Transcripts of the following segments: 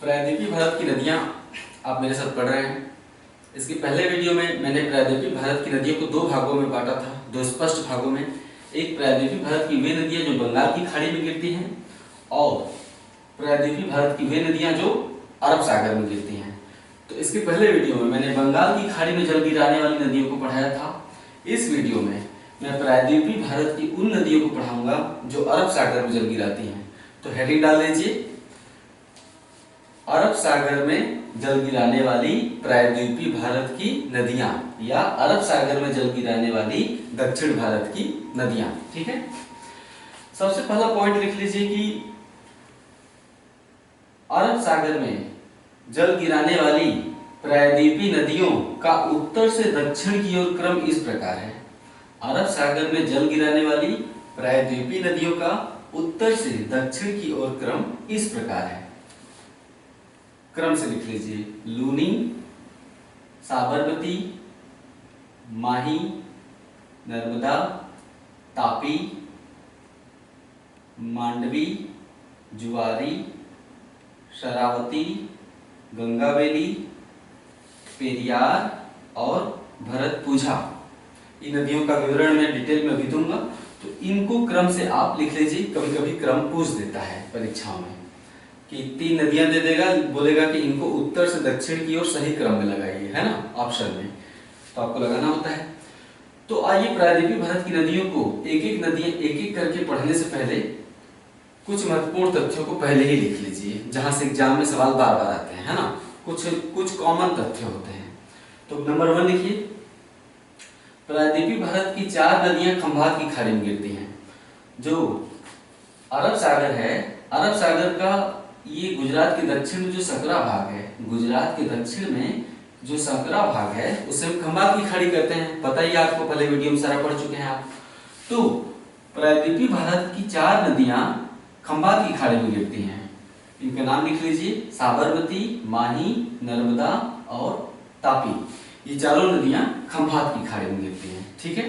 प्रायद्वीपीय भारत की नदियाँ आप मेरे साथ पढ़ रहे हैं। इसके पहले वीडियो में मैंने प्रायद्वीपीय भारत की नदियों को दो भागों में बांटा था, दो स्पष्ट भागों में। एक प्रायद्वीपीय भारत की वे नदियाँ जो बंगाल की खाड़ी में गिरती हैं और प्रायद्वीपीय भारत की वे नदियाँ जो अरब सागर में गिरती हैं। तो इसके पहले वीडियो में मैंने बंगाल की खाड़ी में जल गिराने वाली नदियों को पढ़ाया था। इस वीडियो में मैं प्रायद्वीपीय भारत की उन नदियों को पढ़ाऊंगा जो अरब सागर में जल गिराती हैं। तो हेडिंग डाल दीजिए, अरब सागर में जल गिराने वाली प्रायद्वीपीय भारत की नदियां या अरब सागर में जल गिराने वाली दक्षिण भारत की नदियां। ठीक है, सबसे पहला पॉइंट लिख लीजिए कि अरब सागर में जल गिराने वाली प्रायद्वीपीय नदियों का उत्तर से दक्षिण की ओर क्रम इस प्रकार है। अरब सागर में जल गिराने वाली प्रायद्वीपीय नदियों का उत्तर से दक्षिण की ओर क्रम इस प्रकार है। क्रम से लिख लीजिए, लूनी, साबरमती, माही, नर्मदा, तापी, मांडवी, जुआरी, शरावती, गंगावेली, पेरियार और भरतपुझा। इन नदियों का विवरण मैं डिटेल में भी दूंगा, तो इनको क्रम से आप लिख लीजिए। कभी कभी क्रम पूछ देता है परीक्षाओं में कि 3 नदियां दे देगा, बोलेगा कि इनको उत्तर से दक्षिण की ओर सही क्रम में लगाइए, है ना, ऑप्शन में, तो आपको लगाना होता है। तो आइए प्रायद्वीपीय भारत की नदियों को एक एक करके पढ़ने से पहले कुछ महत्वपूर्ण तथ्यों को पहले ही लिख लीजिए, जहां से एग्जाम में सवाल बार बार आते हैं, है ना। कुछ कॉमन तथ्य होते हैं। तो नंबर 1 लिखिए, प्रायद्वीपीय भारत की 4 नदियां खंभात की खाड़ी में गिरती हैं। जो अरब सागर है, अरब सागर का ये गुजरात के दक्षिण में जो सकरा भाग है, गुजरात के दक्षिण में जो सकरा भाग है उसे हम खंभात की खाड़ी कहते हैं। पता ही आपको, पहले वीडियो में सारा पढ़ चुके हैं आप। तो प्रायद्वीपीय भारत की 4 नदियां खंभात की खाड़ी में गिरती हैं। इनका नाम लिख लीजिए, साबरमती, माही, नर्मदा और तापी। ये चारों नदियां खंभात की खाड़ी में गिरती हैं। ठीक है,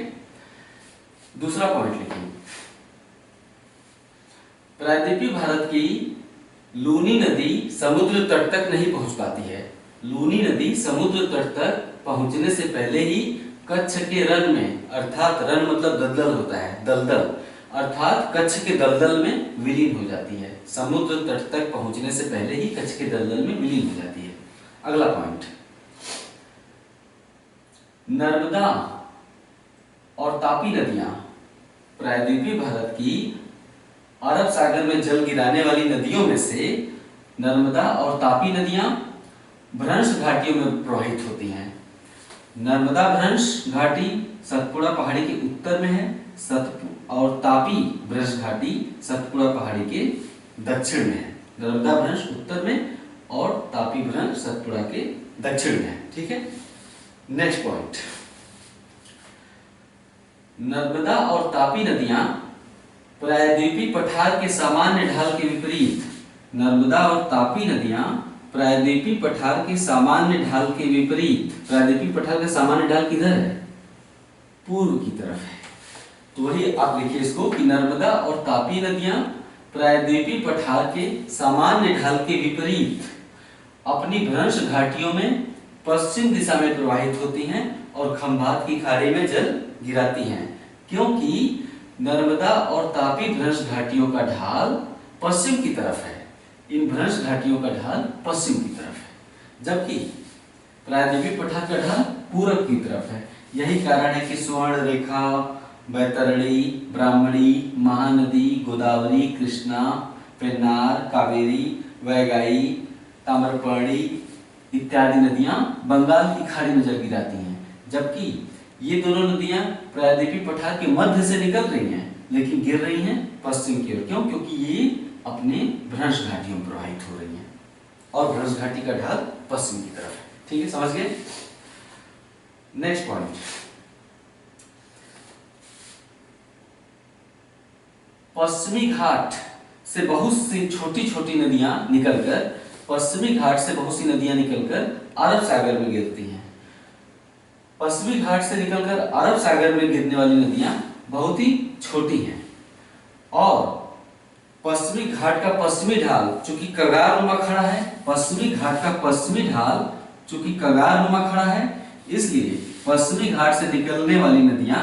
दूसरा पॉइंट लिखिए, प्रायद्वीपीय भारत की लूनी नदी समुद्र तट तक नहीं पहुंच पाती है। लूनी नदी समुद्र तट तक पहुंचने से पहले ही कच्छ के रन में, अर्थात रन मतलब दलदल होता है, दलदल, अर्थात कच्छ के दलदल में विलीन हो जाती है। समुद्र तट तक पहुंचने से पहले ही कच्छ के दलदल में विलीन हो जाती है। अगला पॉइंट, नर्मदा और तापी नदियां प्रायद्वीपीय भारत की अरब सागर में जल गिराने वाली नदियों में से नर्मदा और तापी नदियां भ्रंश घाटियों में प्रवाहित होती हैं। नर्मदा भ्रंश घाटी सतपुड़ा पहाड़ी के उत्तर में है, और तापी भ्रंश घाटी सतपुड़ा पहाड़ी के दक्षिण में है। नर्मदा भ्रंश उत्तर में और तापी भ्रंश सतपुड़ा के दक्षिण में है। ठीक है, नेक्स्ट पॉइंट, नर्मदा और तापी नदियां प्रायद्वीपीय पठार के सामान्य ढाल के विपरीत, नर्मदा और तापी नदियां प्रायद्वीपीय पठार के सामान्य ढाल के विपरीत, प्रायद्वीपीय पठार का सामान्य ढाल किधर है? पूर्व की तरफ है। तो वही आप लिखिए इसको कि नर्मदा और तापी नदियां प्रायद्वीपीय पठार के सामान्य ढाल के विपरीत अपनी भ्रंश घाटियों में पश्चिम दिशा में प्रवाहित होती हैं और खंभात की खाड़ी में जल गिराती हैं, क्योंकि नर्मदा और तापी भ्रंश घाटियों का ढाल पश्चिम की तरफ है। इन भ्रंश घाटियों का ढाल पश्चिम की तरफ है, जबकि प्रायद्वीपीय पठार का ढाल पूरब की तरफ है। यही कारण है कि स्वर्ण रेखा, बैतरणी, ब्राह्मणी, महानदी, गोदावरी, कृष्णा, पेन्नार, कावेरी, वैगाई, ताम्रपर्णी इत्यादि नदियां बंगाल की खाड़ी में जल गिराती हैं, जबकि ये दोनों नदियां प्रायद्वीपीय पठार के मध्य से निकल रही हैं लेकिन गिर रही हैं पश्चिम की ओर। क्यों? क्योंकि ये अपने भ्रंश घाटियों में प्रवाहित हो रही हैं और भ्रंश घाटी का ढाल पश्चिम की तरफ है। ठीक है, समझ गए? नेक्स्ट पॉइंट, पश्चिमी घाट से बहुत सी छोटी छोटी नदियां निकलकर, पश्चिमी घाट से बहुत सी नदियां निकलकर अरब सागर में गिरती हैं। पश्चिमी घाट से निकलकर अरब सागर में गिरने वाली नदियां बहुत ही छोटी हैं और पश्चिमी घाट का पश्चिमी ढाल चूंकि कगार नुमा खड़ा है पश्चिमी घाट का पश्चिमी ढाल चूंकि कगार नुमा खड़ा है, इसलिए पश्चिमी घाट से निकलने वाली नदियां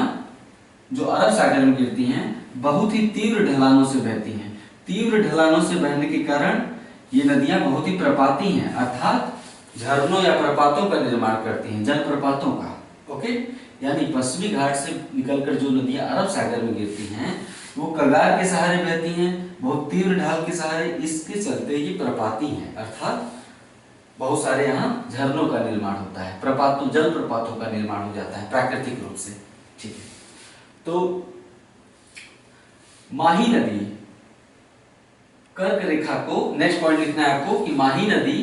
जो अरब सागर में गिरती हैं बहुत ही तीव्र ढलानों से बहती हैं। तीव्र ढलानों से बहने के कारण ये नदियां बहुत ही प्रपाती हैं, अर्थात झरनों या प्रपातों का निर्माण करती हैं, जलप्रपातों का। ओके, यानी पश्चिमी घाट से निकलकर जो नदियां अरब सागर में गिरती हैं वो कगार के सहारे बहती हैं, बहुत तीव्र ढाल के सहारे। इसके चलते ये प्रपाती हैं, अर्थात बहुत सारे यहाँ झरनों का निर्माण होता है, प्रपातों जल प्रपातों का निर्माण हो जाता है प्राकृतिक रूप से। ठीक है, तो माही नदी कर्क रेखा को, नेक्स्ट पॉइंट लिखना है आपको कि माही नदी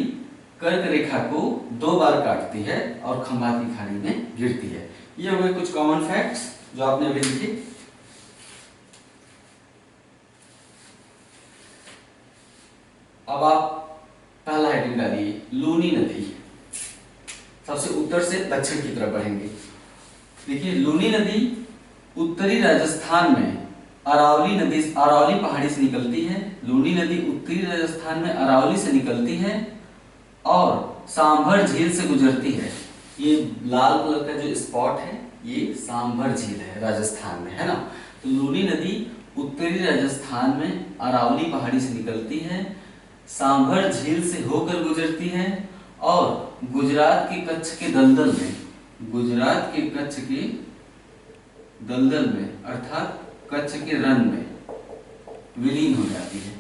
कर्क रेखा को 2 बार काटती है और खंभात की खाड़ी में गिरती है। ये हो गए कुछ कॉमन फैक्ट्स जो आपने अभी लिखे। अब आप पहला हेडिंग डालिए, लूनी नदी। सबसे उत्तर से दक्षिण की तरफ बढ़ेंगे। देखिए, लूनी नदी उत्तरी राजस्थान में अरावली पहाड़ी से निकलती है। लूनी नदी उत्तरी राजस्थान में अरावली से निकलती है और सांभर झील से गुजरती है। ये लाल कलर का जो स्पॉट है ये सांभर झील है, राजस्थान में है ना। तो लूनी नदी उत्तरी राजस्थान में अरावली पहाड़ी से निकलती है, सांभर झील से होकर गुजरती है और गुजरात के कच्छ के दलदल में, गुजरात के कच्छ के दलदल में अर्थात कच्छ के रन में विलीन हो जाती है।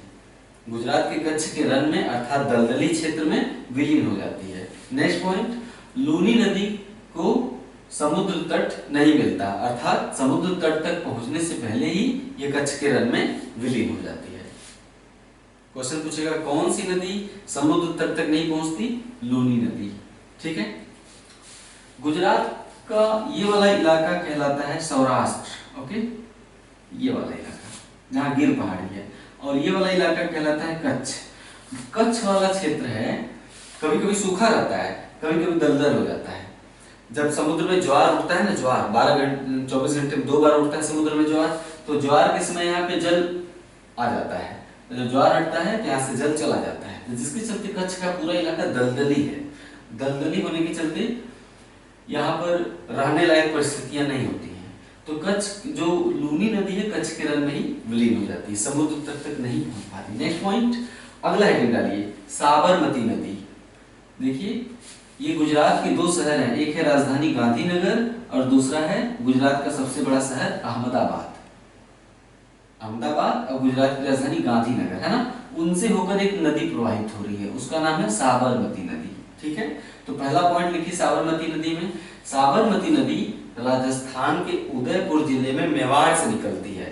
गुजरात के कच्छ के रन में अर्थात दलदली क्षेत्र में विलीन हो जाती है। नेक्स्ट पॉइंट, लूनी नदी को समुद्र तट नहीं मिलता, अर्थात समुद्र तट तक पहुंचने से पहले ही ये कच्छ के रन में विलीन हो जाती है। क्वेश्चन पूछेगा कौन सी नदी समुद्र तट तक नहीं पहुंचती? लूनी नदी। ठीक है, गुजरात का ये वाला इलाका कहलाता है सौराष्ट्र। ओके, ये वाला इलाका जहाँ गिर पहाड़ी है, और ये वाला इलाका कहलाता है कच्छ। कच्छ वाला क्षेत्र है, कभी कभी सूखा रहता है, कभी कभी दलदल हो जाता है। जब समुद्र में ज्वार उठता है ना, ज्वार 24 घंटे में 2 बार उठता है समुद्र में ज्वार, तो ज्वार के समय यहाँ पे जल आ जाता है। जब ज्वार हटता है तो यहाँ से जल चला जाता है, जिसके चलते कच्छ का पूरा इलाका दलदली है। दलदली होने के चलते यहाँ पर रहने लायक परिस्थितियां नहीं होती हैं। तो कच्छ जो लूनी नदी है कच्छ के रन में ही विलीन हो जाती है, समुद्र तक नहीं पहुंच पाती। नेक्स्ट पॉइंट, अगला हेडिंग डालिए, साबरमती नदी। देखिए, ये गुजरात के 2 शहर हैं, एक है राजधानी गांधीनगर और दूसरा है गुजरात का सबसे बड़ा शहर अहमदाबाद। अहमदाबाद और गुजरात की राजधानी गांधीनगर है ना, उनसे होकर एक नदी प्रवाहित हो रही है, उसका नाम है साबरमती नदी। ठीक है, तो पहला पॉइंट लिखिए साबरमती नदी में। साबरमती नदी राजस्थान के उदयपुर जिले में मेवाड़ से निकलती है।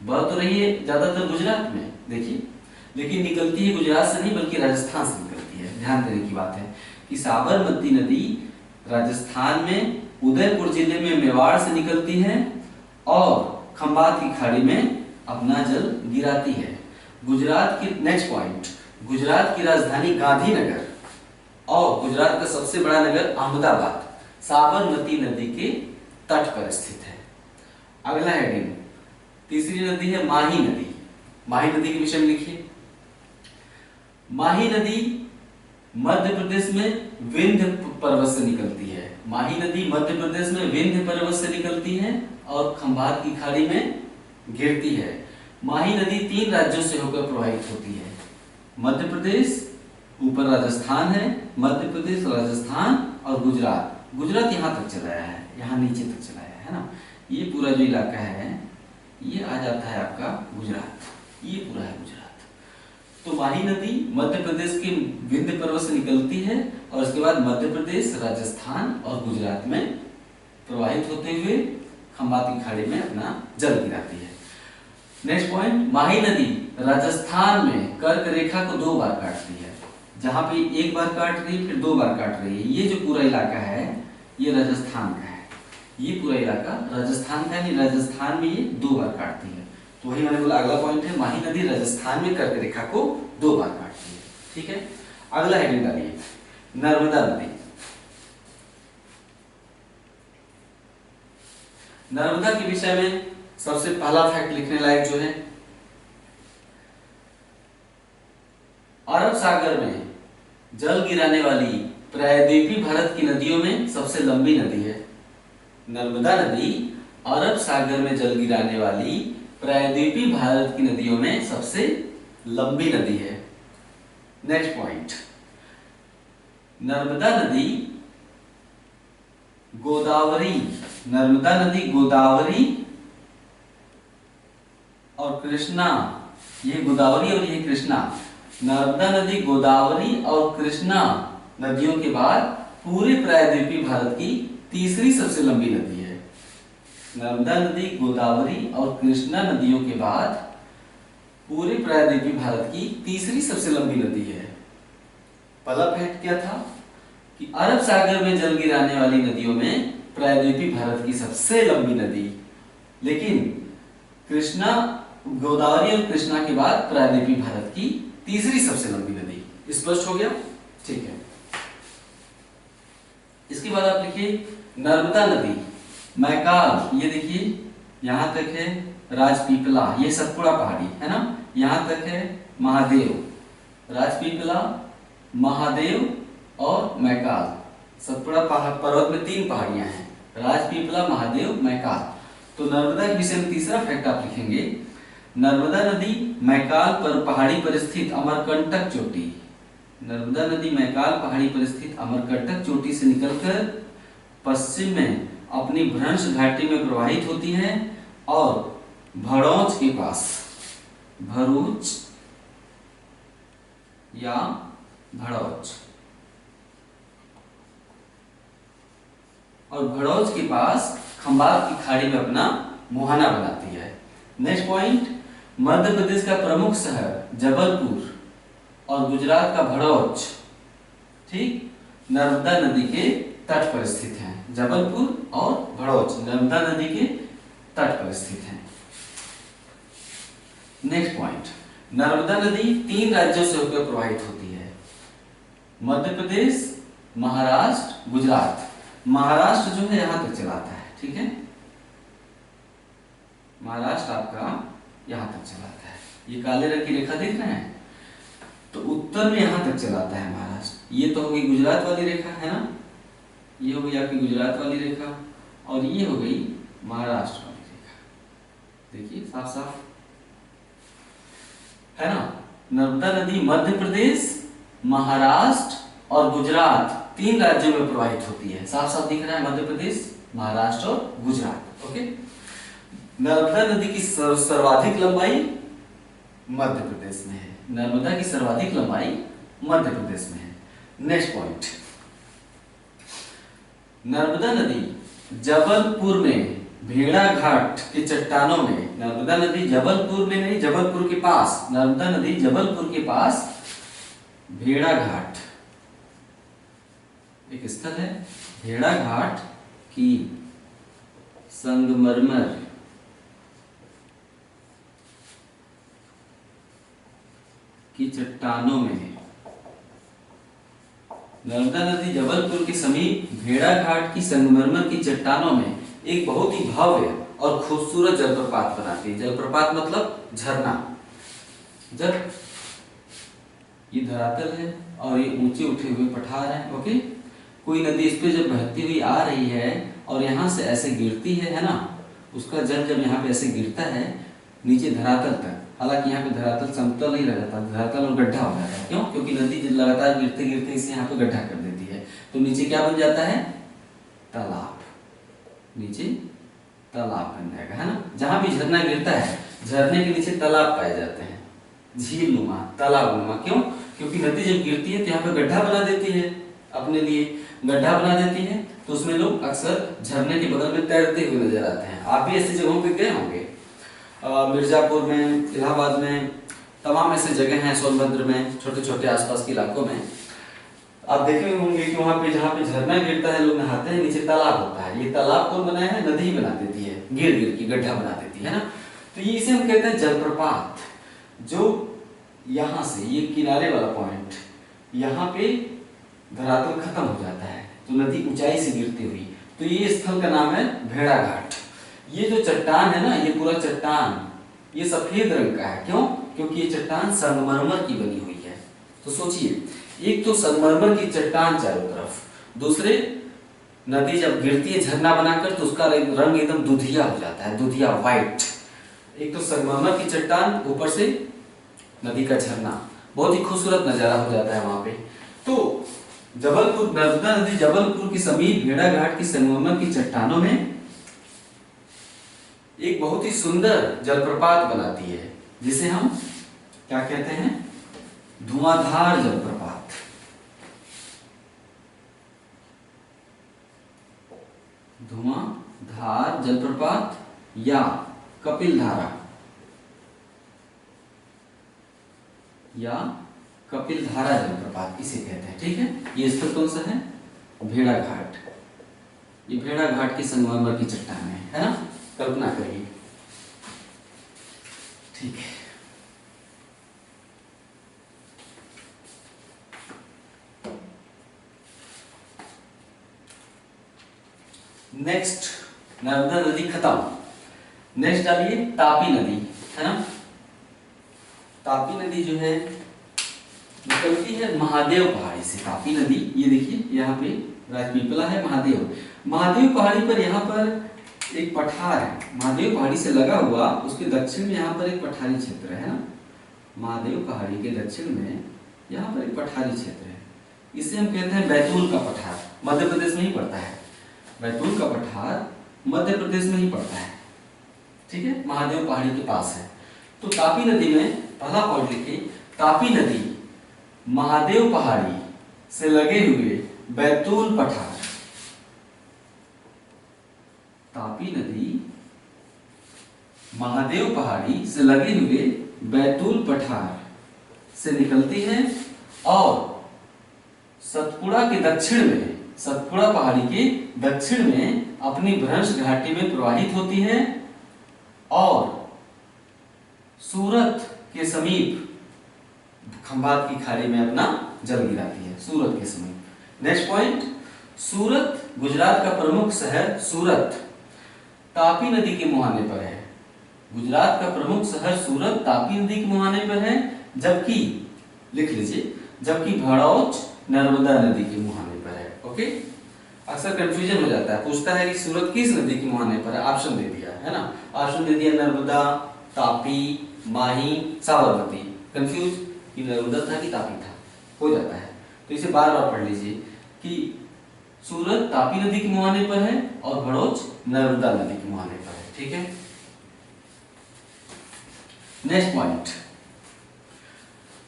बह तो रही है ज्यादातर गुजरात में, देखिए, लेकिन निकलती है गुजरात से नहीं बल्कि राजस्थान से निकलती है। ध्यान देने की बात है कि साबरमती नदी राजस्थान में उदयपुर जिले में मेवाड़ से निकलती है और खंभात की खाड़ी में अपना जल गिराती है। गुजरात की, नेक्स्ट पॉइंट, गुजरात की राजधानी गांधीनगर और गुजरात का सबसे बड़ा नगर अहमदाबाद साबरमती नदी के तट पर स्थित है। अगला हेडिंग, तीसरी नदी है माही नदी। माही नदी के विषय में लिखिए। माही नदी मध्य प्रदेश में विंध्य पर्वत से निकलती है। माही नदी मध्य प्रदेश में विंध्य पर्वत से निकलती है और खंभात की खाड़ी में गिरती है। माही नदी 3 राज्यों से होकर प्रवाहित होती है। मध्य प्रदेश, ऊपर राजस्थान है, मध्य प्रदेश, राजस्थान और गुजरात। गुजरात यहाँ तक चलाया है, यहाँ नीचे तक चलाया है ना। ये पूरा जो इलाका है ये आ जाता है आपका गुजरात, ये पूरा है गुजरात। तो माही नदी मध्य प्रदेश के विंध्य पर्वत से निकलती है और उसके बाद मध्य प्रदेश, राजस्थान और गुजरात में प्रवाहित होते हुए खंभात की खाड़ी में अपना जल गिराती है। नेक्स्ट पॉइंट, माही नदी राजस्थान में कर्क रेखा को 2 बार काटती है। जहां पे 1 बार काट रही है फिर 2 बार काट रही है। ये जो पूरा इलाका है ये राजस्थान का है, ये पूरा इलाका राजस्थान का है। राजस्थान में ये 2 बार काटती है। तो वही मैंने बोला अगला पॉइंट है, माही नदी राजस्थान में कर्क रेखा को 2 बार काटती है। ठीक है, अगला हेडिंग डालिए, नर्मदा नदी। नर्मदा के विषय में सबसे पहला फैक्ट लिखने लायक जो है, अरब सागर में जल गिराने वाली प्रायद्वीपीय भारत की नदियों में सबसे लंबी नदी है। नर्मदा नदी अरब सागर में जल गिराने वाली प्रायद्वीपीय भारत की नदियों में सबसे लंबी नदी है। नेक्स्ट पॉइंट, नर्मदा नदी गोदावरी, नर्मदा नदी गोदावरी और कृष्णा, ये गोदावरी और ये कृष्णा, नर्मदा नदी गोदावरी और कृष्णा नदियों के बाद पूरे प्रायद्वीपीय भारत की तीसरी सबसे लंबी नदी है। नर्मदा नदी गोदावरी और कृष्णा नदियों के बाद पूरे प्रायद्वीपीय भारत की तीसरी सबसे लंबी नदी है। पहला फैक्ट क्या था कि अरब सागर में जल गिराने वाली नदियों में प्रायद्वीपीय भारत की सबसे लंबी नदी, लेकिन कृष्णा, गोदावरी और कृष्णा के बाद प्रायद्वीपीय भारत की तीसरी सबसे लंबी नदी। स्पष्ट हो गया? ठीक है। इसके बाद आप लिखिए नर्मदा नदी मैकाल, ये देखिए यहां तक है राजपीपला, ये सतपुड़ा पहाड़ी है ना, यहां तक है महादेव, राजपीपला, महादेव और मैकाल। सतपुड़ा पर्वत में 3 पहाड़ियां हैं, राजपीपला, महादेव, मैकाल। तो नर्मदा के विषय में तीसरा फैक्ट आप लिखेंगे, नर्मदा नदी मैकाल पर पहाड़ी पर स्थित अमरकंटक चोटी, नर्मदा नदी मैकाल पहाड़ी पर स्थित अमरकंटक चोटी से निकलकर पश्चिम में अपनी भ्रंश घाटी में प्रवाहित होती है और भड़ौच के पास, भरूच या भड़ौच, और भड़ौच के पास खंबात की खाड़ी में अपना मुहाना बनाती है। नेक्स्ट पॉइंट, मध्य प्रदेश का प्रमुख शहर जबलपुर और गुजरात का भड़ौच, ठीक, नर्मदा नदी के तट पर स्थित हैं। जबलपुर और भड़ौच नर्मदा नदी के तट पर स्थित हैं। नेक्स्ट पॉइंट, नर्मदा नदी 3 राज्यों से होकर प्रवाहित होती है, मध्य प्रदेश, महाराष्ट्र, गुजरात। महाराष्ट्र जो है यहां तक चलाता है, ठीक है, महाराष्ट्र आपका यहां तक चलाता है, ये काले रंग की रेखा देख रहे हैं, तो उत्तर में यहां तक चलाता है महाराष्ट्र। ये तो हो गई गुजरात वाली रेखा है ना, ये हो गई आपकी गुजरात वाली रेखा, और ये हो गई महाराष्ट्र वाली रेखा। देखिए साफ साफ है ना। नर्मदा नदी मध्य प्रदेश, महाराष्ट्र और गुजरात 3 राज्यों में प्रवाहित होती है। साफ साफ दिख रहा है, मध्य प्रदेश, महाराष्ट्र और गुजरात। ओके, नर्मदा नदी की सर्वाधिक लंबाई मध्य प्रदेश में है, नर्मदा की सर्वाधिक लंबाई मध्य प्रदेश में है। नेक्स्ट पॉइंट, नर्मदा नदी जबलपुर में भेड़ा घाट के चट्टानों में, नर्मदा नदी जबलपुर में नहीं, जबलपुर के पास, नर्मदा नदी जबलपुर के पास भेड़ा घाट एक स्थल है, भेड़ा घाट की संगमरमर की चट्टानों में है। नर्मदा नदी जबलपुर के समीप भेड़ा घाट की संगमरमर की चट्टानों में एक बहुत ही भव्य और खूबसूरत जलप्रपात बनाती है। जलप्रपात मतलब झरना। जब ये धरातल है और ये ऊंचे उठे हुए पठार है, ओके, कोई नदी इस पे जब बहती हुई आ रही है और यहाँ से ऐसे गिरती है ना, उसका जल जब यहाँ पे ऐसे गिरता है नीचे धरातल तक, हालांकि यहाँ पे धरातल समतल नहीं रह जाता, धरातल और गड्ढा हो जाता है। क्यों? क्योंकि नदी लगातार गिरते गिरते इसे यहाँ पे गड्ढा कर देती है, तो नीचे क्या बन जाता है? तालाब। नीचे तालाब बन जाएगा, है ना। जहां भी झरना गिरता है, झरने के नीचे तालाब पाए जाते हैं, झील नुमा, तालाब नुमा। क्यों? क्योंकि नदी जब गिरती है तो यहाँ पे गड्ढा बना देती है, अपने लिए गड्ढा बना देती है, तो उसमें लोग अक्सर झरने के बगल में तैरते हुए नजर आते हैं। आप भी ऐसी जगहों पे गए होंगे, मिर्जापुर में, इलाहाबाद में, तमाम ऐसे जगह हैं, सोनभद्र में, छोटे छोटे आसपास के इलाकों में आप देखे होंगे कि वहां पे जहाँ पे झरना गिरता है लोग नहाते हैं, नीचे तालाब होता है। ये तालाब कौन बनाया है? नदी बना देती है, गिर गिर की गड्ढा बना देती है ना। तो ये इसे हम कहते हैं जलप्रपात। जो यहाँ से ये किनारे वाला पॉइंट, यहाँ पे धरातल खत्म हो जाता है तो नदी ऊंचाई से गिरती हुई, तो ये स्थल का नाम है भेड़ा घाट। ये जो चट्टान है ना, ये पूरा चट्टान ये सफेद रंग का है। क्यों? क्योंकि ये चट्टान संगमरमर की बनी हुई है। तो सोचिए एक तो संगमरमर की चट्टान चारों तरफ, दूसरे नदी जब गिरती है झरना बनाकर तो उसका रंग एकदम दुधिया हो जाता है, दुधिया व्हाइट। एक तो संगमरमर की चट्टान, ऊपर से नदी का झरना, बहुत ही खूबसूरत नजारा हो जाता है वहां पे। तो जबलपुर, नर्मदा नदी जबलपुर के समीप भेड़ाघाट की संगमरमर की चट्टानों में एक बहुत ही सुंदर जलप्रपात बनाती है, जिसे हम क्या कहते हैं, धुआंधार जलप्रपात। धुआंधार जलप्रपात या कपिल धारा या कपिल धारा जलप्रपात इसे कहते हैं। ठीक है, ये स्थल कौन सा है, भेड़ाघाट। ये भेड़ाघाट की संगमरमर की चट्टान है ना, कल्पना करिए। ठीक है, नेक्स्ट नर्मदा नदी खत्म। नेक्स्ट डालिए तापी नदी, है ना। तापी नदी जो है निकलती है महादेव पहाड़ी से। तापी नदी, ये देखिए यहाँ पे राजपीपला है, महादेव, महादेव पहाड़ी पर यहाँ पर एक पठार है, महादेव पहाड़ी से लगा हुआ, उसके दक्षिण में यहाँ पर एक पठारी क्षेत्र है ना। महादेव पहाड़ी के दक्षिण में यहाँ पर एक पठारी क्षेत्र है, इसे हम कहते हैं बैतूल का पठार। मध्य प्रदेश में ही पड़ता है, बैतूल का पठार मध्य प्रदेश में ही पड़ता है। ठीक है, महादेव पहाड़ी के पास है। तो तापी नदी में पहला पॉइंट लिखिए, तापी नदी महादेव पहाड़ी से लगे हुए बैतूल पठार। तापी नदी महादेव पहाड़ी से लगे हुए बैतूल पठार से निकलती है और सतपुड़ा के दक्षिण में, सतपुड़ा पहाड़ी के दक्षिण में अपनी भ्रंश घाटी में प्रवाहित होती है और सूरत के समीप खंभात की खाड़ी में अपना जल गिराती है, सूरत के समीप। नेक्स्ट पॉइंट, सूरत गुजरात का प्रमुख शहर सूरत तापी नदी के मुहाने पर है। गुजरात का प्रमुख शहर सूरत तापी नदी के मुहाने पर है, जबकि लिख लीजिए, जबकि भड़ौच नर्मदा नदी के मुहाने पर है। ओके, अक्सर कंफ्यूजन हो जाता है, पूछता है कि सूरत किस नदी के मुहाने पर है, ऑप्शन दे दिया है ना, ऑप्शन दे दिया नर्मदा, तापी, माही, साबरमती। कंफ्यूज कि नर्मदा था कि तापी था, हो जाता है। तो इसे बार बार पढ़ लीजिए कि सूरत तापी नदी के मुहाने पर है और भड़ौच नर्मदा नदी के मुहाने पर है। ठीक है, नेक्स्ट पॉइंट,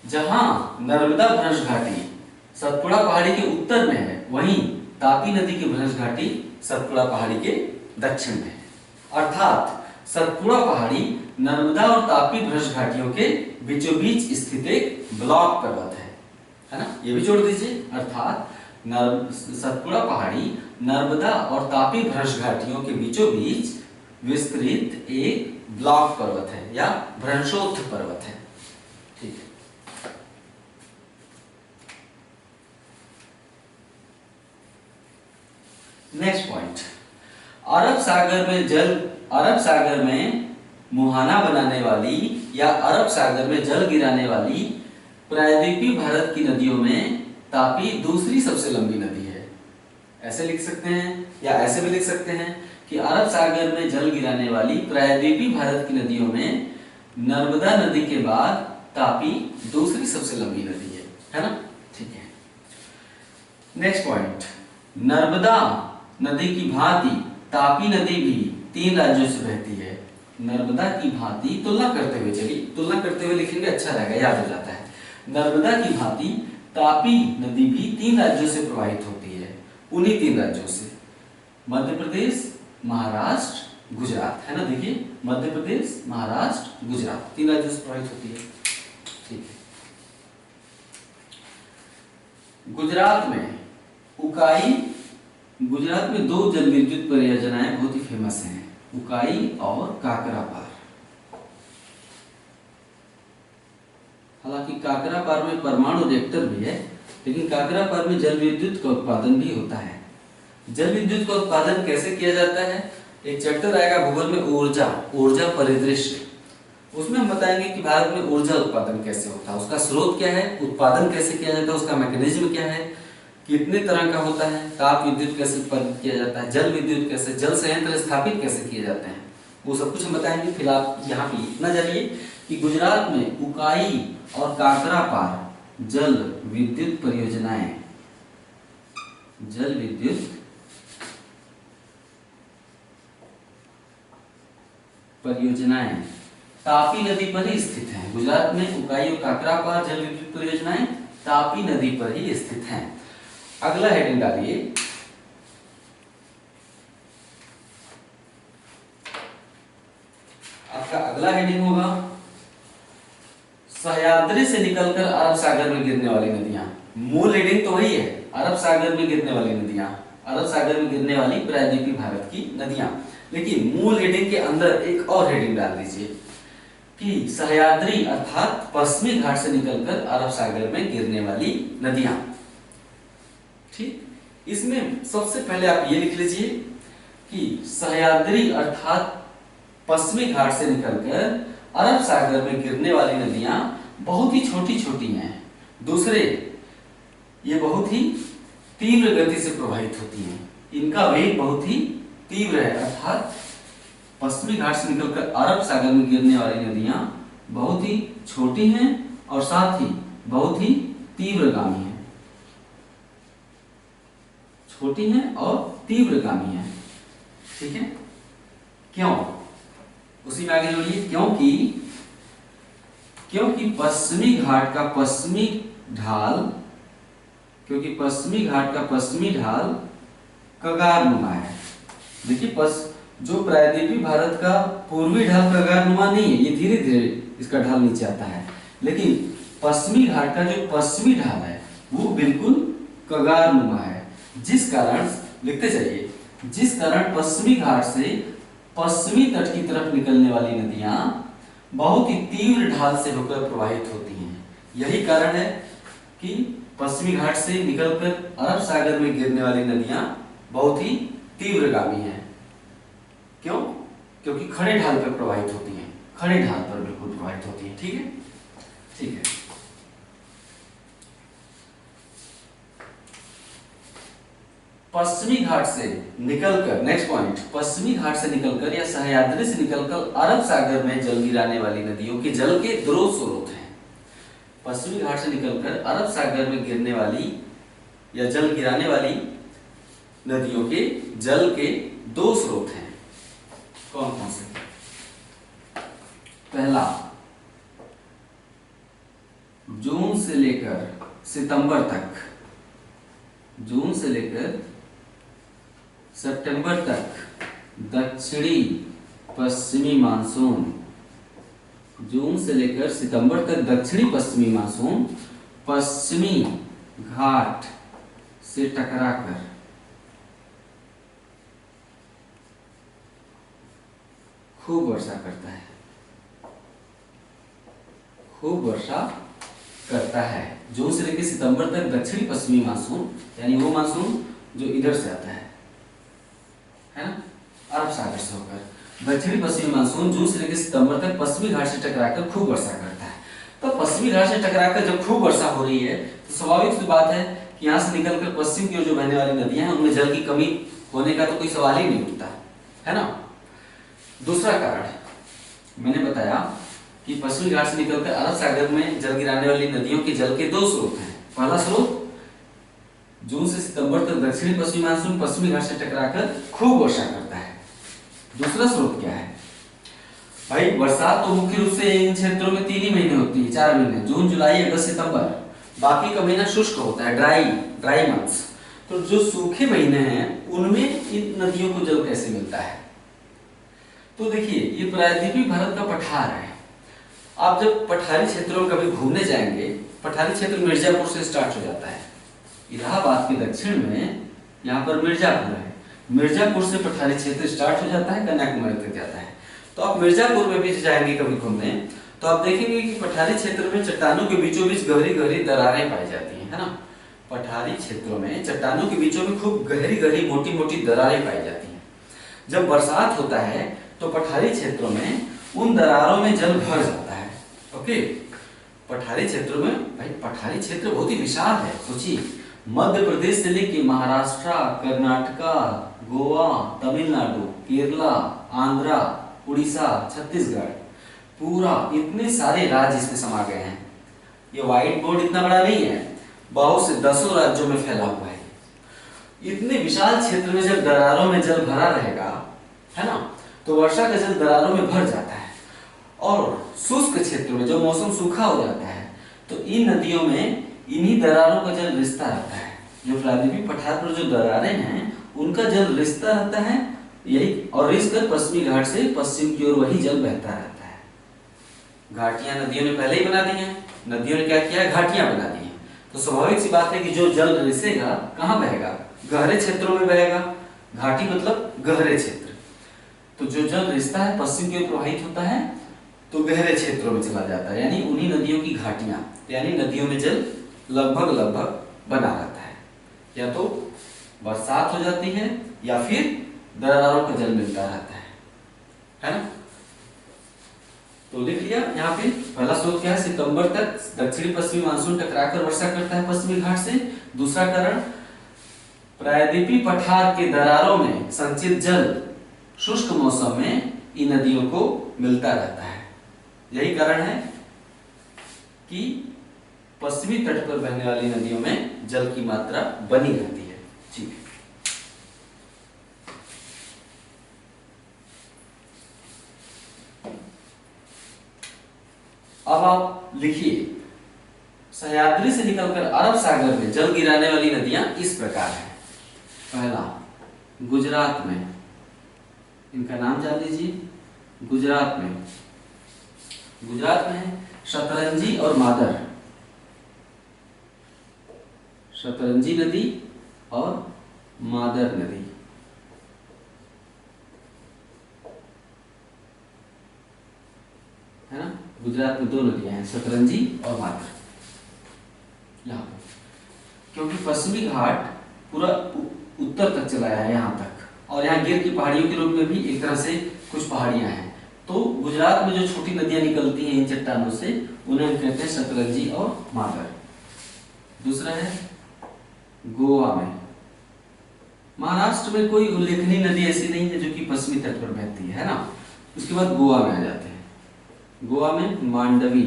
जहां नर्मदा भ्रंश घाटी सतपुड़ा पहाड़ी के उत्तर में है, वहीं तापी नदी की भ्रंश घाटी सतपुड़ा पहाड़ी के दक्षिण में है। अर्थात सतपुड़ा पहाड़ी नर्मदा और तापी भ्रंश घाटियों के बीचों बीच स्थित एक ब्लॉक पर्वत है ना, ये भी जोड़ दीजिए। अर्थात सतपुड़ा पहाड़ी नर्मदा और तापी भ्रंश घाटियों के बीचों बीच विस्तृत एक ब्लॉक पर्वत है या भ्रंशोत्थ पर्वत है। ठीक है, नेक्स्ट पॉइंट, अरब सागर में मुहाना बनाने वाली या अरब सागर में जल गिराने वाली प्रायद्वीपीय भारत की नदियों में तापी दूसरी सबसे लंबी नदी है। ऐसे लिख सकते हैं या ऐसे भी लिख सकते हैं कि अरब सागर में जल गिराने वाली प्रायद्वीपीय भारत की नदियों में नर्मदा नदी के बाद तापी दूसरी सबसे लंबी नदी है ना। ठीक है, नेक्स्ट पॉइंट, नर्मदा नदी की भांति तापी नदी भी 3 राज्यों से बहती है। नर्मदा की भांति, तुलना करते हुए, चलिए तुलना करते हुए लिखेंगे, अच्छा रहेगा, याद हो जाता है। नर्मदा की भांति तापी नदी भी 3 राज्यों से प्रवाहित होती है। उन्हीं 3 राज्यों से, मध्य प्रदेश, महाराष्ट्र, गुजरात, है ना। देखिए, मध्य प्रदेश, महाराष्ट्र, गुजरात, 3 राज्यों से प्रवाहित होती है। ठीक है, गुजरात में उकाई, गुजरात में 2 जल विद्युत परियोजनाएं बहुत ही फेमस हैं, उकाई और काकरापार। हालांकि काकरापार में परमाणु रिएक्टर भी है, लेकिन काकरापार में जल विद्युत का उत्पादन भी होता है। जल विद्युत का उत्पादन कैसे किया जाता है, एक चैप्टर आएगा भूगोल में, ऊर्जा परिदृश्य। उसमें हम बताएंगे कि भारत में ऊर्जा उत्पादन कैसे होता है, उसका स्रोत क्या है, उत्पादन कैसे किया जाता है, उसका मैकेनिज्म क्या है, कितने तरह का होता है, ताप विद्युत कैसे उत्पादित किया जाता है, जल विद्युत कैसे, जल संयंत्र स्थापित कैसे किए जाते हैं, वो सब कुछ हम बताएंगे। फिर आप यहाँ पे इतना जानिए कि गुजरात में उकाई और काकरापार जल विद्युत परियोजनाएं, जल विद्युत परियोजनाएं तापी नदी पर ही स्थित हैं। गुजरात में उकाई और काकरापार जल विद्युत परियोजनाएं तापी नदी पर ही स्थित हैं। अगला हेडिंग डालिए, आपका अगला हेडिंग होगा सह्याद्री से निकलकर अरब सागर में गिरने वाली नदियां। मूल हेडिंग तो वही है, अरब सागर में गिरने वाली नदियां, अरब सागर में गिरने वाली प्रायद्वीपीय भारत की नदियां। लेकिन मूल हेडिंग के अंदर एक और हेडिंग डाल दीजिए कि सह्याद्री अर्थात पश्चिमी घाट से निकलकर अरब सागर में गिरने वाली नदियां। ठीक, इसमें सबसे पहले आप ये लिख लीजिए कि सह्याद्री अर्थात पश्चिमी घाट से निकलकर अरब सागर में गिरने वाली नदियां बहुत ही छोटी छोटी हैं। दूसरे, ये बहुत ही तीव्र गति से प्रवाहित होती हैं, इनका वेग बहुत ही तीव्र है, अर्थात पश्चिमी घाट से निकलकर अरब सागर में गिरने वाली नदियां बहुत ही छोटी हैं और साथ ही बहुत ही तीव्रगामी हैं, छोटी हैं और तीव्रगामी हैं। ठीक है, क्यों? उसी में आगे जोड़िए, क्योंकि पश्चिमी घाट का पश्चिमी ढाल, क्योंकि पश्चिमी घाट का पश्चिमी ढाल कगारनुमा है। देखिए, जो प्रायद्वीपीय भारत का पूर्वी ढाल कगारनुमा नहीं है, ये धीरे धीरे इसका ढाल नीचे आता है, लेकिन पश्चिमी घाट का जो पश्चिमी ढाल है वो बिल्कुल कगारनुमा है, जिस कारण, लिखते जाइए, जिस कारण पश्चिमी घाट से पश्चिमी तट की तरफ निकलने वाली नदियां बहुत ही तीव्र ढाल से होकर प्रवाहित होती हैं। यही कारण है कि पश्चिमी घाट से निकलकर अरब सागर में गिरने वाली नदियां बहुत ही तीव्रगामी हैं। क्यों? क्योंकि खड़े ढाल पर प्रवाहित होती हैं, खड़े ढाल पर बिल्कुल प्रवाहित होती हैं। ठीक है, ठीक है। पश्चिमी घाट से निकलकर, नेक्स्ट पॉइंट, पश्चिमी घाट से निकलकर या सह्याद्री से निकलकर अरब सागर में जल गिराने वाली नदियों के जल के दो स्रोत हैं। पश्चिमी घाट से निकलकर अरब सागर में गिरने वाली या जल गिराने वाली नदियों के जल के दो स्रोत हैं। कौन कौन से? पहला, जून से लेकर सितंबर तक, जून से लेकर सितंबर तक दक्षिणी पश्चिमी मानसून, जून से लेकर सितंबर तक दक्षिणी पश्चिमी मानसून पश्चिमी घाट से टकराकर खूब वर्षा करता है, खूब वर्षा करता है। जून से लेकर सितंबर तक दक्षिणी पश्चिमी मानसून, यानी वो मानसून जो इधर से आता है ना, अरब सागर से होकर। दक्षिणी पश्चिमी मानसून जून से लेकर सितंबर तक पश्चिमी घाट से टकराकर खूब वर्षा करता है। तो पश्चिमी घाट से टकराकर जब खूब वर्षा हो रही है तो स्वाभाविक सी बात है कि यहाँ से निकलकर पश्चिम की ओर जो बहने वाली नदियां हैं उनमें जल की कमी होने का तो कोई सवाल ही नहीं उठता है ना। दूसरा कारण मैंने बताया कि पश्चिमी घाट से निकलकर अरब सागर में जल गिराने वाली नदियों के जल के दो स्रोत हैं। पहला स्रोत, जून से सितंबर तक दक्षिणी पश्चिमी मानसून पश्चिमी घाट से टकराकर खूब वर्षा करता है। दूसरा स्रोत क्या है भाई? बरसात तो मुख्य रूप से इन क्षेत्रों में 3 ही महीने होती है, 4 महीने, जून, जुलाई, अगस्त, सितंबर। बाकी का महीना शुष्क होता है, ड्राई मंथ्स। तो जो सूखे महीने हैं उनमें इन नदियों को जल कैसे मिलता है? तो देखिए, ये प्रायद्वीपीय भारत का पठार है। आप जब पठारी क्षेत्रों में कभी घूमने जाएंगे, पठारी क्षेत्र मिर्जापुर से स्टार्ट हो जाता है। इलाहाबाद के दक्षिण में यहाँ पर मिर्जापुर है, मिर्जापुर से पठारी क्षेत्र स्टार्ट हो जाता है, कन्याकुमारी तक जाता है। तो आप मिर्जापुर में भी जाएंगे कभी घूमने तो आप देखेंगे कि पठारी क्षेत्र में चट्टानों के बीचों बीच गहरी गहरी दरारें पाई जाती हैं, है ना। पठारी क्षेत्रों में चट्टानों के बीचों में खूब गहरी गहरी मोटी मोटी दरारें पाई जाती हैं। जब बरसात होता है तो पठारी क्षेत्रों में उन दरारों में जल भर जाता है। ओके, पठारी क्षेत्रों में, भाई पठारी क्षेत्र बहुत ही विशाल है। सोचिए, मध्य प्रदेश से लेके महाराष्ट्र, कर्नाटका, गोवा, तमिलनाडु, केरला, आंध्रा, उड़ीसा, छत्तीसगढ़, पूरा इतने सारे राज्य इसमें समा गए हैं। ये व्हाइट बोर्ड इतना बड़ा नहीं है, बहुत से दसों राज्यों में फैला हुआ है। इतने विशाल क्षेत्र में जब दरारों में जल भरा रहेगा, है ना, तो वर्षा का जल दरारों में भर जाता है। और शुष्क क्षेत्र में जब मौसम सूखा हो जाता है, तो इन नदियों में इन्हीं दरारों का जल रिसता रहता है। जो प्रायद्वीपीय पठार पर जो दरारें हैं, उनका जल रिसता रहता है यही, और रिस कर पश्चिमी घाट से पश्चिम की ओर वही जल बहता रहता है। घाटियां नदियों ने पहले ही बना दी हैं। नदियों ने क्या किया है, घाटियां बना दी हैं। तो स्वाभाविक सी बात है कि जो जल रिसेगा कहाँ बहेगा, गहरे क्षेत्रों में बहेगा। घाटी मतलब गहरे क्षेत्र। तो जो जल रिसता है पश्चिम की ओर प्रवाहित होता है, तो गहरे क्षेत्रों में चला जाता है, यानी उन्हीं नदियों की घाटियां, यानी नदियों में जल लगभग लगभग बना रहता है। या तो बरसात हो जाती है या फिर दरारों का जल मिलता रहता है ना। तो लिख लिया यहाँ पे, पहला स्रोत क्या है, सितंबर तक दक्षिणी पश्चिमी मानसून टकराकर वर्षा करता है पश्चिमी घाट से। दूसरा कारण, प्रायद्वीपीय पठार के दरारों में संचित जल शुष्क मौसम में इन नदियों को मिलता रहता है। यही कारण है कि पश्चिमी तट पर बहने वाली नदियों में जल की मात्रा बनी रहती है। ठीक है, अब आप लिखिए, सह्याद्री से निकलकर अरब सागर में जल गिराने वाली नदियां इस प्रकार हैं। पहला, गुजरात में, इनका नाम जान लीजिए। गुजरात में है शतरंजी और मादर, शतरंजी नदी और मादर नदी। है ना, गुजरात में दो नदियां हैं, शतरंजी और मादर। यहाँ क्योंकि पश्चिमी घाट पूरा उत्तर तक चला है यहाँ तक, और यहाँ गिर की पहाड़ियों के रूप में भी एक तरह से कुछ पहाड़ियां हैं। तो गुजरात में जो छोटी नदियां निकलती हैं इन चट्टानों से, उन्हें हम कहते हैं शतरंजी और मादर। दूसरा है गोवा में। महाराष्ट्र में कोई उल्लेखनीय नदी ऐसी नहीं है जो कि पश्चिमी तट पर बहती है ना। उसके बाद गोवा में आ जाते हैं। गोवा में मांडवी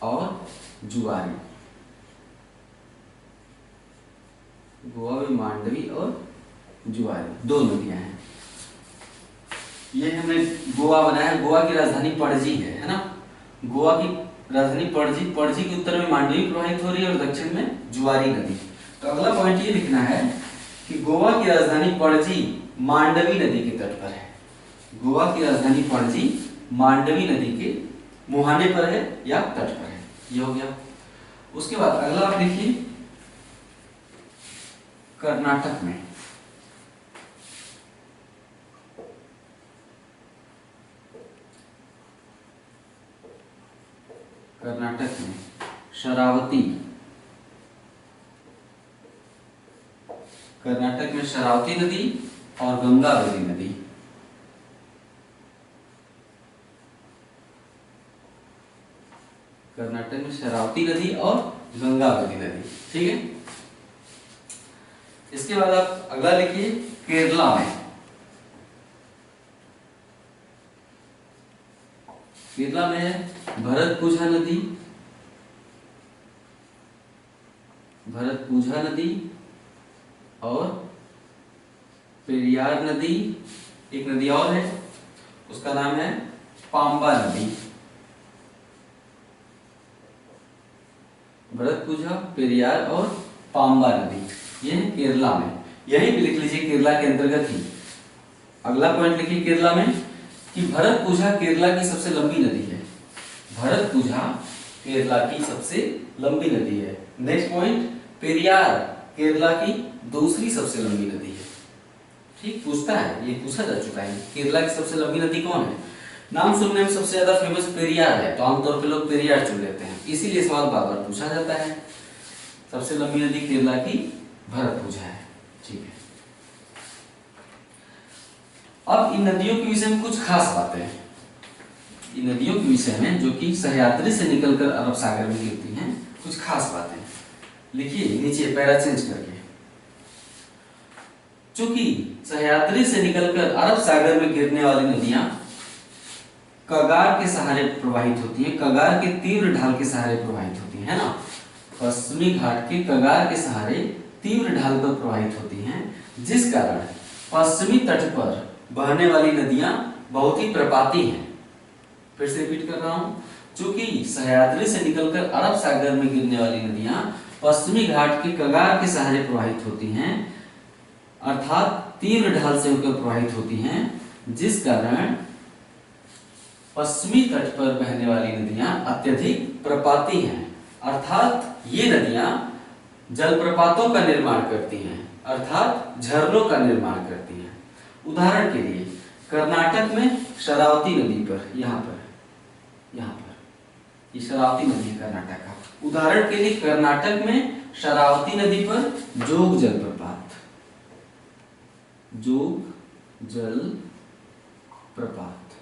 और जुआरी। गोवा में मांडवी और जुआरी दो नदियां हैं। ये हमने गोवा बनाया, गोवा की राजधानी पणजी है ना। गोवा की राजधानी पणजी, पणजी के उत्तर में मांडवी प्रवाहित हो रही है और दक्षिण में जुआरी नदी। तो अगला पॉइंट ये लिखना है कि गोवा की राजधानी पणजी मांडवी नदी के तट पर है। गोवा की राजधानी पणजी मांडवी नदी के मुहाने पर है या तट पर है। ये हो गया। उसके बाद अगला आप देखिए, कर्नाटक में। कर्नाटक में शरावती, कर्नाटक में शरावती नदी और गंगावती नदी। कर्नाटक में शरावती नदी और गंगावती नदी। ठीक है, इसके बाद आप अगला लिखिए, केरला में। केरला में है भरतपुझा नदी, भरतपुझा नदी और पेरियार नदी। एक नदी और है, उसका नाम है पांबा नदी। भरतपुझा, पेरियार और पांबा नदी, ये है केरला में। यही भी लिख लीजिए, केरला के अंतर्गत ही। अगला पॉइंट लिखिए केरला में कि भरतपुझा केरला की सबसे लंबी नदी है। भरतपुझा केरला की सबसे लंबी नदी है। नेक्स्ट पॉइंट, पेरियार केरला की दूसरी सबसे लंबी नदी है। ठीक, पूछता है, ये पूछा जा चुका है, केरला की सबसे लंबी नदी कौन है। नाम सुनने में सबसे ज्यादा फेमस पेरियार है, तो आमतौर पे लोग पेरियार चुन लेते हैं, इसीलिए सवाल बार बार पूछा जाता है। सबसे लंबी नदी केरला की भरतपुझा है। ठीक है, अब इन नदियों के विषय में कुछ खास बातें हैं। इन नदियों के विषय में जो कि सह्याद्री से निकलकर अरब सागर में गिरती हैं, कुछ खास बातें लिखिए नीचे पैरा चेंज करके। चूंकि सह्याद्री से निकलकर अरब सागर में गिरने वाली नदियां कगार के सहारे प्रवाहित होती हैं, कगार के तीव्र ढाल के सहारे प्रवाहित होती है ना। पश्चिमी घाट के कगार के सहारे तीव्र ढाल पर प्रवाहित होती हैं, जिस कारण पश्चिमी तट पर बहने वाली नदियां बहुत ही प्रपाती हैं। फिर से रिपीट कर रहा हूं, चूंकि सह्याद्री से निकलकर अरब सागर में गिरने वाली नदियां पश्चिमी घाट के कगार के सहारे प्रवाहित होती हैं, अर्थात तीव्र ढाल से होकर प्रवाहित होती हैं, जिस कारण पश्चिमी तट पर बहने वाली नदियां अत्यधिक प्रपाती हैं, अर्थात ये नदियां जलप्रपातों का निर्माण करती हैं, अर्थात झरनों का निर्माण करती हैं। उदाहरण के लिए कर्नाटक में शरावती नदी पर, यहाँ पर ये शरावती नदी है कर्नाटक का। उदाहरण के लिए कर्नाटक में शरावती नदी पर जोग जलप्रपात, जोग जल प्रपात,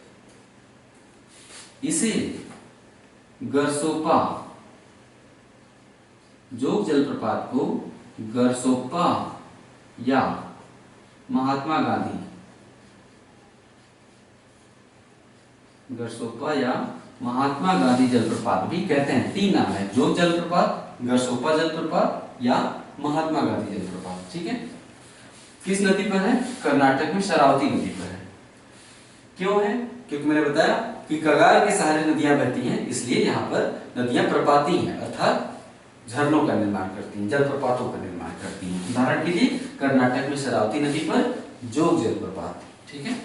इसे गरसोपा, जोग जलप्रपात को गरसोपा या महात्मा गांधी, गरसोपा या महात्मा गांधी जलप्रपात भी कहते हैं। तीन नाम है, जोग जलप्रपात, गरसोपा जलप्रपात या महात्मा गांधी जलप्रपात। ठीक है, किस नदी पर है? कर्नाटक में शरावती नदी पर है। क्यों है? क्योंकि मैंने बताया कि कगार के सहारे नदियां बहती हैं, इसलिए यहाँ पर नदियां प्रपाती हैं, अर्थात झरनों का निर्माण करती हैं, जलप्रपातों का निर्माण करती हैं। उदाहरण के लिए कर्नाटक में शरावती नदी पर जोग जलप्रपात। ठीक है,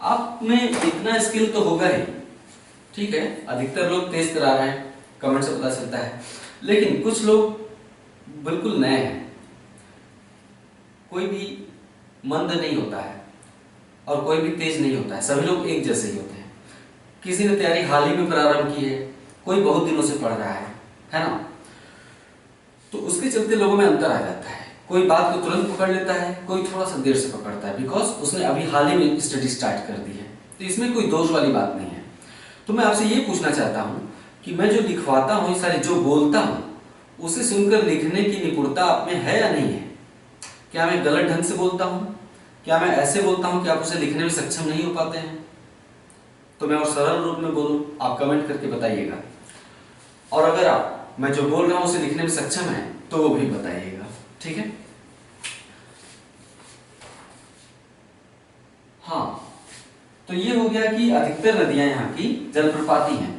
आप में इतना स्किल तो होगा ही। ठीक है, अधिकतर लोग तेज तर्रार हैं, कमेंट से पता चलता है, लेकिन कुछ लोग बिल्कुल नए हैं। कोई भी मंद नहीं होता है और कोई भी तेज नहीं होता है, सभी लोग एक जैसे ही होते हैं। किसी ने तैयारी हाल ही में प्रारंभ की है, कोई बहुत दिनों से पढ़ रहा है ना, तो उसके चलते लोगों में अंतर आ जाता है। कोई बात को तुरंत पकड़ लेता है, कोई थोड़ा सा देर से पकड़ता है, बिकॉज उसने अभी हाल ही में स्टडी स्टार्ट कर दी है। तो इसमें कोई दोष वाली बात नहीं है। तो मैं आपसे ये पूछना चाहता हूँ कि मैं जो लिखवाता हूँ, सारे जो बोलता हूँ, उसे सुनकर लिखने की निपुणता आप में है या नहीं है? क्या मैं गलत ढंग से बोलता हूँ? क्या मैं ऐसे बोलता हूँ कि आप उसे लिखने में सक्षम नहीं हो पाते हैं? तो मैं और सरल रूप में बोलूं, आप कमेंट करके बताइएगा। और अगर आप मैं जो बोल रहा हूं उसे लिखने में सक्षम है तो वो भी बताइएगा। ठीक है, हाँ, तो ये हो गया कि अधिकतर नदियां यहाँ की जलप्रपाती हैं।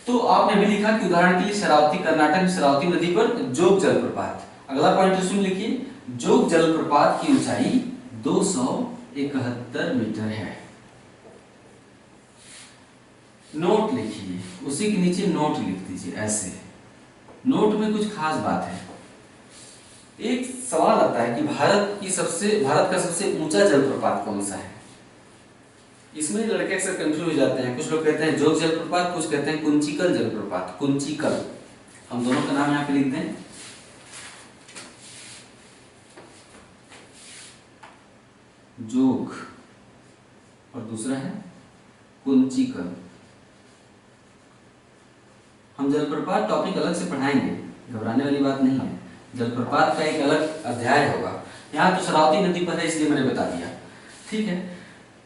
तो आपने भी लिखा कि उदाहरण के लिए शरावती, कर्नाटक में शरावती नदी पर जोग जलप्रपात। अगला पॉइंट इसमें लिखिए, जोग जलप्रपात की ऊंचाई 271 मीटर है। नोट लिखिए, उसी के नीचे नोट लिख दीजिए ऐसे। नोट में कुछ खास बात है। एक सवाल आता है कि भारत का सबसे ऊंचा जलप्रपात कौन सा है? इसमें लड़के अक्सर कंफ्यूज हो जाते हैं। कुछ लोग कहते हैं जोग जलप्रपात, कुछ कहते हैं कुंचिकल जलप्रपात। कुंचिकल, हम दोनों का नाम यहाँ पे लिख दें। जोग और दूसरा है कुंचिकल। हम जलप्रपात टॉपिक अलग से पढ़ाएंगे, घबराने वाली बात नहीं है। जलप्रपात का एक अलग अध्याय होगा। यहाँ तो शरावती नदी पर है इसलिए मैंने बता दिया। ठीक है,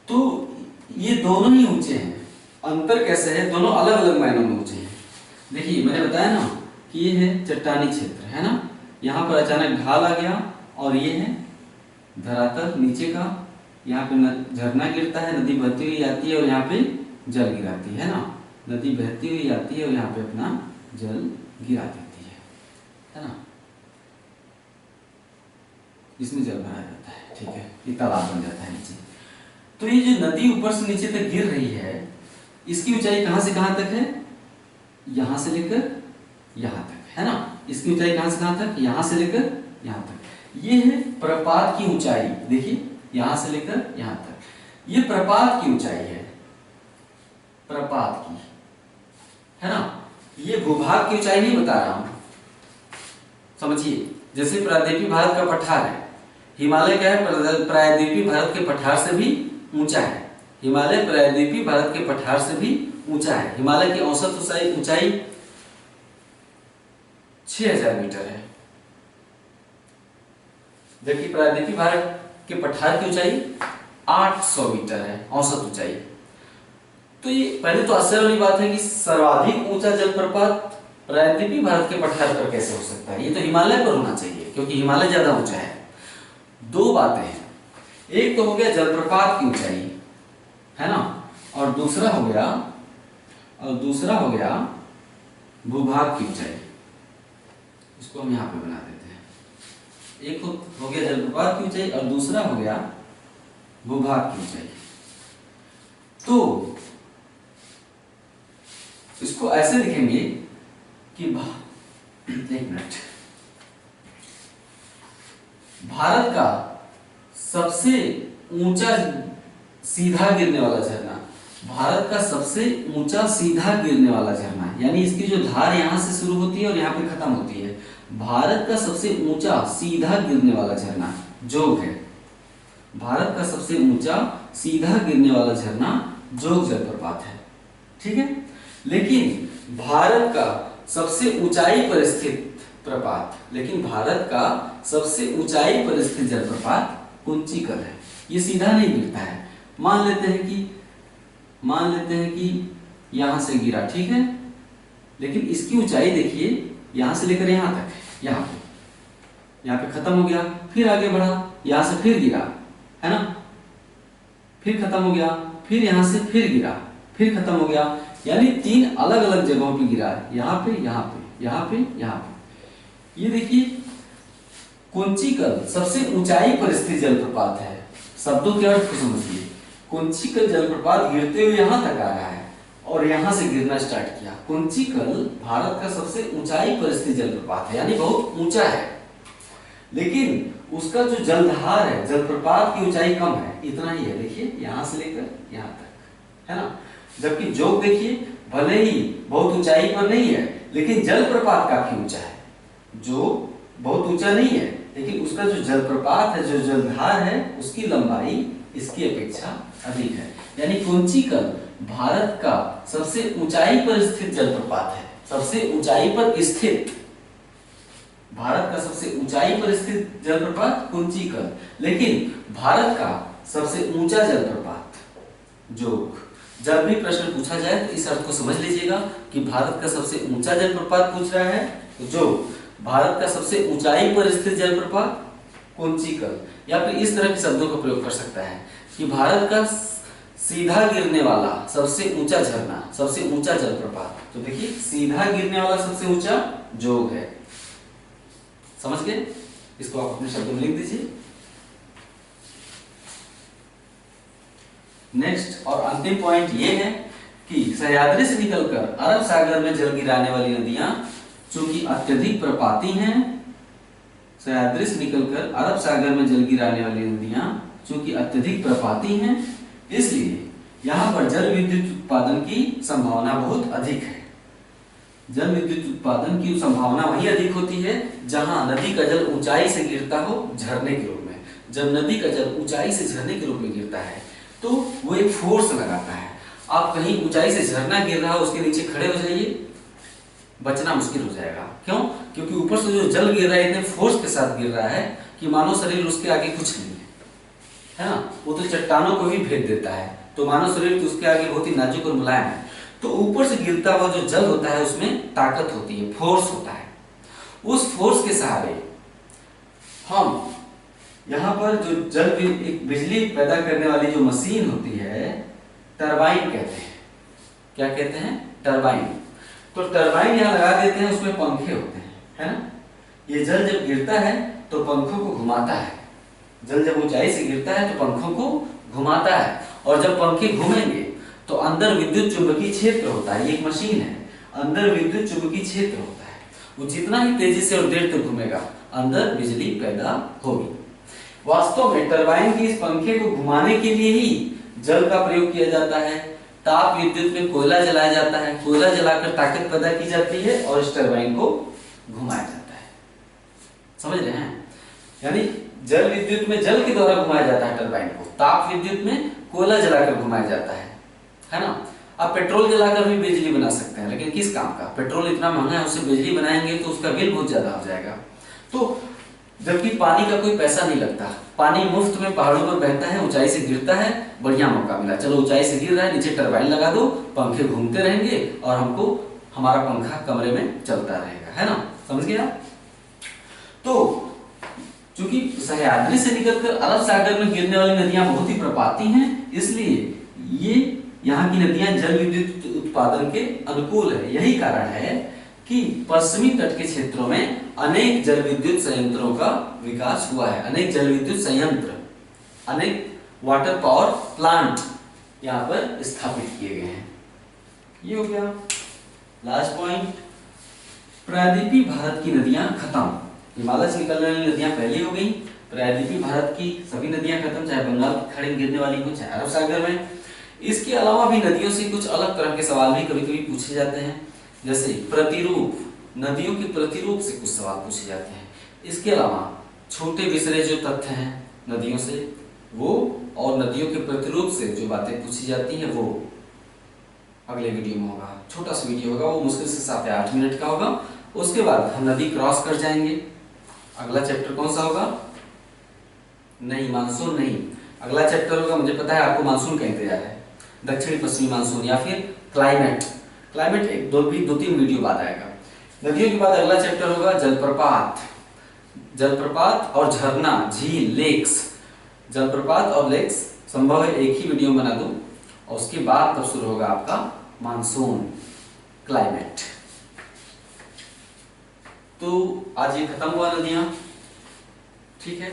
तो ये दोनों ही ऊंचे हैं। अंतर कैसे है? दोनों अलग अलग मायनों में ऊंचे हैं। देखिए मैंने बताया ना कि ये है चट्टानी क्षेत्र, है ना, यहाँ पर अचानक ढाल आ गया और ये है धरातल नीचे का, यहाँ पे झरना गिरता है, नदी बहती हुई आती है और यहाँ पे जल गिराती है ना, नदी बहती हुई आती है और यहाँ पे अपना जल गिरा देती है ना, इसमें जल भरा जाता है। ठीक है, ये तालाब बन जाता है नीचे। तो ये जो नदी ऊपर से नीचे तक गिर रही है, इसकी ऊंचाई कहां से कहां तक है? यहां से लेकर यहां तक, है ना। इसकी ऊंचाई कहां से कहां तक? यहां से लेकर यहां तक। ये है प्रपात की ऊंचाई। देखिए यहां से लेकर यहां तक, ये प्रपात की ऊंचाई है, प्रपात की, है ना। ये भूभाग की ऊंचाई नहीं बता रहा हूं, समझिए। जैसे प्रायद्वीपीय भारत का पठार है, हिमालय क्या है, प्रायद्वीपीय भारत के पठार से भी ऊंचा है। हिमालय प्रायद्वीपीय भारत के पठार से भी ऊंचा है। हिमालय की औसत ऊंचाई 6000 मीटर है, जबकि प्रायद्वीपीय भारत के पठार की ऊंचाई 800 मीटर है औसत ऊंचाई। तो ये पहले तो आश्चर्य वाली बात है कि सर्वाधिक ऊंचा जलप्रपात प्रायद्वीपीय भारत के पठार पर कैसे हो सकता है। ये तो हिमालय पर होना चाहिए क्योंकि हिमालय ज्यादा ऊंचा है। दो बातें हैं, एक तो हो गया जलप्रपात की ऊंचाई, है ना, और दूसरा हो गया भूभाग की ऊंचाई। इसको हम यहाँ पे बना देते हैं। एक हो गया जलप्रपात की ऊंचाई और दूसरा हो गया भूभाग की ऊंचाई। तो इसको ऐसे लिखेंगे कि एक मिनट, भारत का सबसे ऊंचा सीधा गिरने वाला झरना, भारत का सबसे ऊंचा सीधा गिरने वाला झरना, यानी इसकी जो धार यहां से शुरू होती है और यहां पे खत्म होती है, भारत का सबसे ऊंचा सीधा गिरने वाला झरना जोग है। भारत का सबसे ऊंचा सीधा गिरने वाला झरना जोग जलप्रपात है, ठीक है। लेकिन भारत का सबसे ऊंचाई पर स्थित प्रपात, लेकिन भारत का सबसे ऊंचाई पर स्थित जलप्रपात कुंचिकल है। ये सीधा नहीं गिरता है। मान लेते हैं कि यहां से गिरा, ठीक है, लेकिन इसकी ऊंचाई देखिए यहां से लेकर यहां तक, यहाँ पे खत्म हो गया, फिर आगे बढ़ा, यहां से फिर गिरा, है ना, फिर खत्म हो गया, फिर यहां से फिर गिरा, फिर खत्म हो गया, यानी 3 अलग अलग जगहों पे गिरा है, यहाँ पे, यहाँ पे, यहाँ पे, यहाँ पे। ये देखिए कुंचिकल सबसे ऊंचाई पर स्थित जलप्रपात है। शब्दों के अर्थ को समझिए। कुंचिकल जलप्रपात गिरते हुए यहां तक आ रहा है और यहां से गिरना स्टार्ट किया। कुंचिकल भारत का सबसे ऊंचाई पर स्थित जलप्रपात है, यानी बहुत ऊंचा है, लेकिन उसका जो जलधार है, जलप्रपात की ऊंचाई कम है, इतना ही है, देखिए यहां से लेकर यहां तक, है ना। जबकि जोग देखिए भले ही बहुत ऊंचाई पर नहीं है, लेकिन जलप्रपात काफी ऊंचा है। जो बहुत ऊंचा नहीं है, लेकिन उसका जो जलप्रपात है, जो जलधार है, उसकी लंबाई इसकी अपेक्षा अधिक है। यानी कुंचिकल भारत का सबसे ऊंचाई पर स्थित जलप्रपात है। सबसे ऊंचाई पर स्थित, भारत का सबसे ऊंचाई पर स्थित जलप्रपात कुंचिकल, लेकिन भारत का सबसे ऊंचा जलप्रपात जोग। जब भी प्रश्न पूछा जाए तो इस अर्थ को समझ लीजिएगा कि भारत का सबसे ऊंचा जलप्रपात पूछ रहा है तो जो भारत का सबसे ऊंचाई पर स्थित जलप्रपात कुंचिकल, या फिर इस तरह के शब्दों का प्रयोग कर सकता है कि भारत का सीधा गिरने वाला सबसे ऊंचा झरना, सबसे ऊंचा जलप्रपात। तो देखिए सीधा गिरने वाला सबसे ऊंचा जोग है। समझ गए? इसको आप अपने शब्दों में लिख दीजिए। नेक्स्ट और अंतिम पॉइंट ये है कि सह्याद्री से निकलकर अरब सागर में जल गिराने वाली नदियां चूंकि अत्यधिक प्रपाती हैं, सह्याद्री से निकलकर अरब सागर में जल गिराने वाली नदियां चूंकि अत्यधिक प्रपाती हैं, इसलिए यहाँ पर जल विद्युत उत्पादन की संभावना बहुत अधिक है। जल विद्युत उत्पादन की संभावना वही अधिक होती है जहां नदी का जल ऊंचाई से गिरता हो झरने के रूप में। जब नदी का जल ऊंचाई से झरने के रूप में गिरता है तो वो एक फोर्स लगाता है। आप कहीं ऊंचाई से झरना गिर रहा हो, उसके नीचे खड़े हो जाइए, बचना मुश्किल हो जाएगा। क्यों? क्योंकि ऊपर से जो जल गिर रहा है इतने फोर्स के साथ गिर रहा है कि मानव शरीर उसके आगे कुछ नहीं है ना। वो तो चट्टानों को भी भेद देता है, तो मानव शरीर तो उसके आगे बहुत ही नाजुक और मुलायम है। तो ऊपर से गिरता हुआ जो जल होता है उसमें ताकत होती है, फोर्स होता है। उस फोर्स के सहारे हम यहाँ पर जो जल एक बिजली पैदा करने वाली जो मशीन होती है, टरबाइन कहते हैं। क्या कहते हैं? टरबाइन। तो टरबाइन यहाँ लगा देते हैं, उसमें पंखे होते हैं, है ना। ये जल जब गिरता है तो पंखों को घुमाता है। जल जब ऊंचाई से गिरता है तो पंखों को घुमाता है, और जब पंखे घूमेंगे तो अंदर विद्युत चुंबकीय क्षेत्र होता है। ये एक मशीन है, अंदर विद्युत चुंबकीय क्षेत्र होता है। वो जितना ही तेजी से और देर तक घूमेगा अंदर बिजली पैदा होगी। वास्तव में टरबाइन की इस पंखे को घुमाने के लिए ही जल का प्रयोग किया जाता है। ताप विद्युत में कोयला जलाया जाता है, कोयला जलाकर ताकत पैदा की जाती है और इस टरबाइन को घुमाया जाता है। समझ रहे हैं? यानी जल विद्युत में जल के द्वारा घुमाया जाता है टरबाइन को, ताप विद्युत में कोयला जलाकर घुमाया जाता है ना। अब पेट्रोल जलाकर भी बिजली बना सकते हैं, लेकिन किस काम का? पेट्रोल इतना महंगा है, उससे बिजली बनाएंगे तो उसका बिल बहुत ज्यादा हो जाएगा। तो जबकि पानी का कोई पैसा नहीं लगता, पानी मुफ्त में पहाड़ों पर बहता है, ऊंचाई से गिरता है, बढ़िया मौका मिला, चलो ऊंचाई से गिर रहा है, नीचे टरबाइन लगा दो, पंखे घूमते रहेंगे और हमको हमारा पंखा कमरे में चलता रहेगा, है ना, समझ गया। तो चूंकि सह्याद्री से निकलकर अरब सागर में गिरने वाली नदियां बहुत ही प्रपाती हैं, इसलिए ये यहाँ की नदियां जल विद्युत उत्पादन के अनुकूल है। यही कारण है कि पश्चिमी तट के क्षेत्रों में अनेक जल विद्युत संयंत्रों का विकास हुआ है, अनेक जल विद्युत संयंत्र, अनेक वाटर पावर प्लांट यहाँ पर स्थापित किए गए हैं। ये हो गया लास्ट पॉइंट। प्रायद्वीपीय भारत की नदियां खत्म, हिमालय से निकलने वाली नदियां पहले हो गई, प्रायद्वीपीय भारत की सभी नदियां खत्म, चाहे बंगाल की खाड़ी में गिरने वाली हो, चाहे अरब सागर में। इसके अलावा भी नदियों से कुछ अलग तरह के सवाल भी कभी कभी पूछे जाते हैं, जैसे प्रतिरूप, नदियों के प्रतिरूप से कुछ सवाल पूछे जाते हैं। इसके अलावा छोटे विसरे जो तथ्य हैं नदियों से वो, और नदियों के प्रतिरूप से जो बातें पूछी जाती हैं वो अगले वीडियो में होगा। छोटा सा वीडियो होगा, वो मुश्किल से 7 या 8 मिनट का होगा। उसके बाद हम नदी क्रॉस कर जाएंगे। अगला चैप्टर कौन सा होगा? नहीं, मानसून नहीं, अगला चैप्टर होगा, मुझे पता है आपको मानसून का इंतजार है, दक्षिणी पश्चिमी मानसून या फिर क्लाइमेट। क्लाइमेट एक दो तीन वीडियो बाद आएगा। नदियों के बाद अगला चैप्टर होगा जलप्रपात, जलप्रपात और झरना, झील, लेक्स। जलप्रपात और लेक्स संभव है एक ही वीडियो में बना दूं, और उसके बाद तब शुरू होगा आपका मानसून, क्लाइमेट। तो आज ये खत्म हुआ नदियां, ठीक है।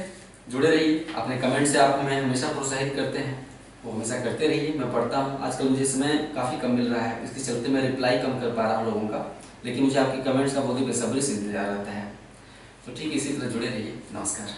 जुड़े रहिए, अपने कमेंट से आप हमें हमेशा प्रोत्साहित करते हैं, वो हमेशा करते रहिए। मैं पढ़ता हूँ, आजकल मुझे समय काफ़ी कम मिल रहा है, इसके चलते मैं रिप्लाई कम कर पा रहा हूँ लोगों का, लेकिन मुझे आपके कमेंट्स का बहुत ही बेसब्री से इंतजार रहता है। तो ठीक है, इसी तरह जुड़े रहिए। नमस्कार।